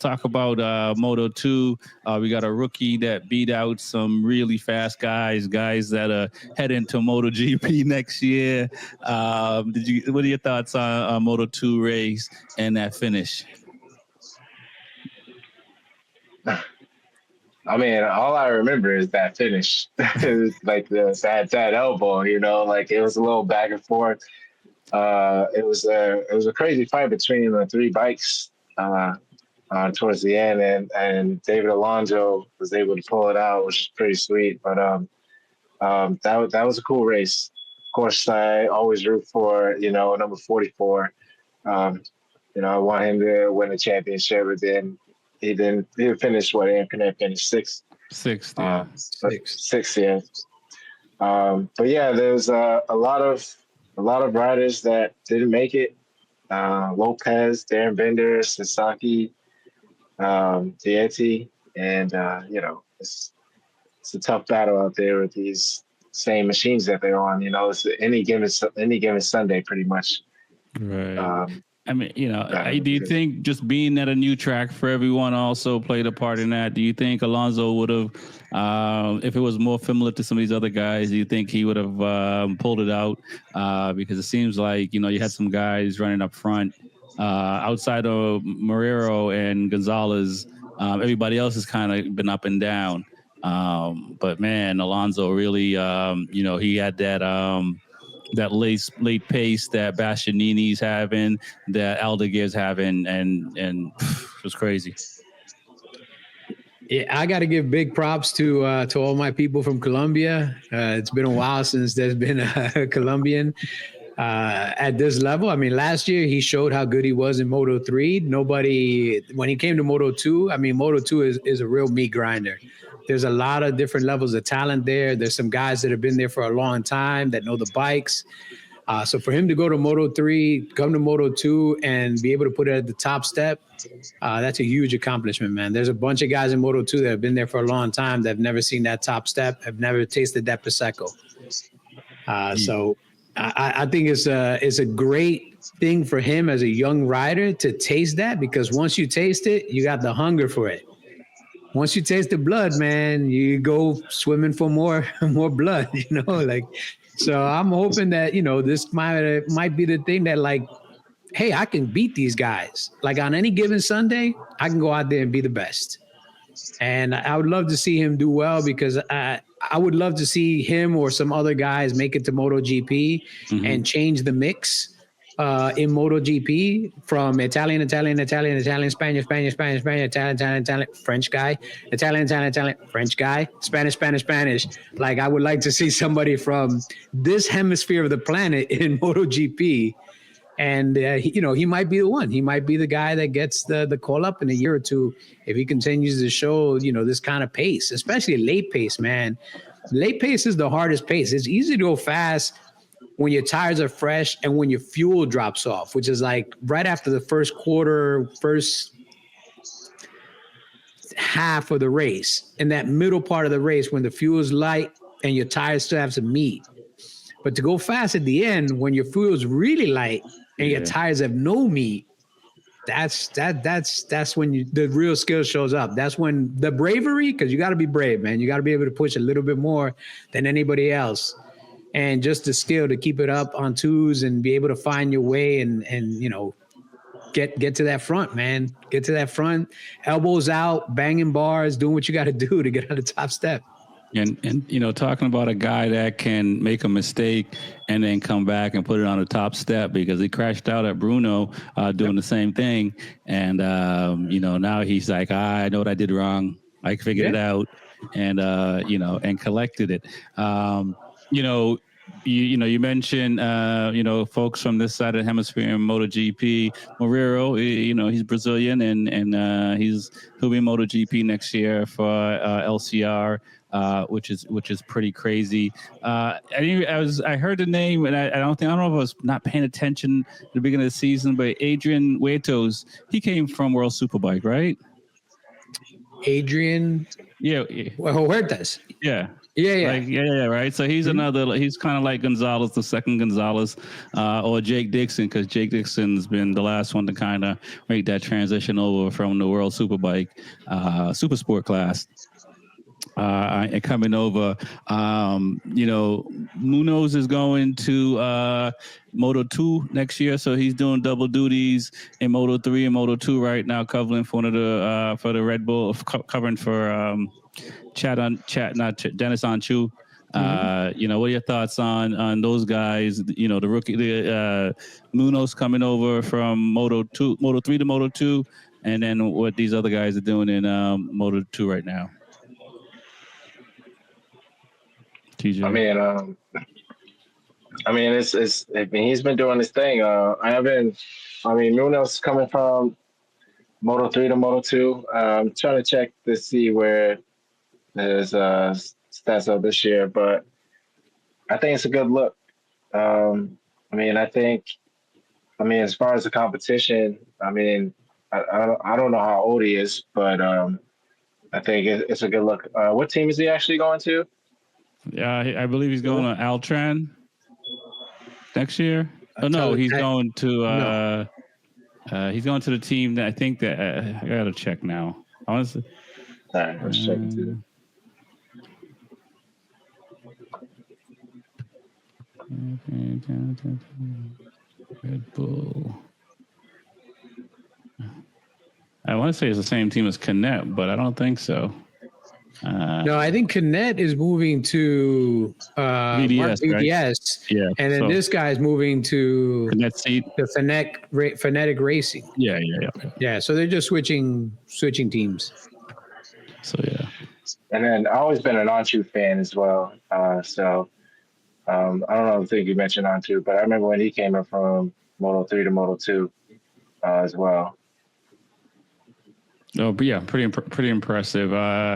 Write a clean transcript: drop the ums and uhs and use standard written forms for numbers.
talk about Moto2. We got a rookie that beat out some really fast guys that are heading to MotoGP next year. What are your thoughts on Moto2 race and that finish? I mean, all I remember is that finish. It was like that elbow, like it was a little back and forth. It was a crazy fight between the three bikes towards the end, and David Alonso was able to pull it out, which is pretty sweet. But that was a cool race. Of course, I always root for number 44. I want him to win the championship, but then he didn't. He finished what? Anthony finished sixth. Sixth, yeah. Sixth, yeah. But yeah, there's a lot of riders that didn't make it. Lopez, Darren Bender, Sasaki, Vietti, and it's a tough battle out there with these same machines that they're on. It's any given Sunday, pretty much. Right. I mean, do you think just being at a new track for everyone also played a part in that? Do you think Alonso would have, if it was more familiar to some of these other guys, do you think he would have pulled it out? Because it seems like, you had some guys running up front. Outside of Marrero and Gonzalez, everybody else has kind of been up and down. But, man, Alonso really, he had that late pace that Bastianini's having, that Aldegir's having, and it was crazy. Yeah, I got to give big props to all my people from Colombia. It's been a while since there's been a Colombian at this level. I mean, last year he showed how good he was in Moto3. When he came to Moto2, I mean, Moto2 is a real meat grinder. There's a lot of different levels of talent there. There's some guys that have been there for a long time that know the bikes. So for him to go to Moto3, come to Moto2, and be able to put it at the top step, that's a huge accomplishment, man. There's a bunch of guys in Moto2 that have been there for a long time that have never seen that top step, have never tasted that Prosecco. So I think it's a great thing for him as a young rider to taste that, because once you taste it, you got the hunger for it. Once you taste the blood, man, you go swimming for more blood, So I'm hoping that, this might be the thing that, like, hey, I can beat these guys. Like, on any given Sunday, I can go out there and be the best. And I would love to see him do well, because I would love to see him or some other guys make it to MotoGP and change the mix in MotoGP from Italian, Spanish, Italian, French guy, Italian, French guy, Spanish. Like, I would like to see somebody from this hemisphere of the planet in MotoGP. And, he might be the one. He might be the guy that gets the call up in a year or two if he continues to show, this kind of pace, especially late pace, man. Late pace is the hardest pace. It's easy to go fast when your tires are fresh and when your fuel drops off, which is like right after the first half of the race. In that middle part of the race, when the fuel is light and your tires still have some meat. But to go fast at the end, when your fuel is really light and your tires have no meat, that's when the real skill shows up. That's when the bravery, because you got to be brave, man. You got to be able to push a little bit more than anybody else. And just the skill to keep it up on twos and be able to find your way and get to that front, man. Get to that front, elbows out, banging bars, doing what you got to do to get on the top step. And talking about a guy that can make a mistake and then come back and put it on the top step, because he crashed out at Bruno doing the same thing. And, now he's like, I know what I did wrong. I figured it out and, and collected it. You mentioned, folks from this side of the hemisphere in MotoGP. Marrero, he's Brazilian and he'll be in MotoGP next year for LCR. Which is pretty crazy. I heard the name, and I don't know if I was not paying attention at the beginning of the season, but Adrian Huertas, he came from World Superbike, right? Adrian? Yeah. Huertas? Yeah. Yeah. Like, yeah, right. So he's another. He's kind of like Gonzalez, the second Gonzalez, or Jake Dixon, because Jake Dixon's been the last one to kind of make that transition over from the World Superbike, Super Sport class. And coming over, Munoz is going to Moto2 next year, so he's doing double duties in Moto3 and Moto2 right now, covering for the Red Bull, covering for Dennis Anchu. What are your thoughts on those guys? The rookie, Munoz coming over from Moto3 to Moto2, and then what these other guys are doing in Moto2 right now. TJ. He's been doing his thing. Munoz coming from Moto3 to Moto2. I'm trying to check to see where his stats are this year, but I think it's a good look. As far as the competition, I don't know how old he is, but I think it's a good look. What team is he actually going to? Yeah, I believe he's going to Altran next year. Oh no, he's going to the team that I think that I gotta check now. Honestly, all right, let's check too. Red Bull. I want to say it's the same team as Canet, but I don't think so. No, I think Canet is moving to VDS, VDS, right? Yeah, and then this guy's moving to the Phonetic Racing. Yeah. So they're just switching teams. So yeah, and then I've always been an Anchu fan as well. I don't know. I think you mentioned Anchu, but I remember when he came up from Moto3 to Moto2 as well. Oh, but yeah, pretty impressive.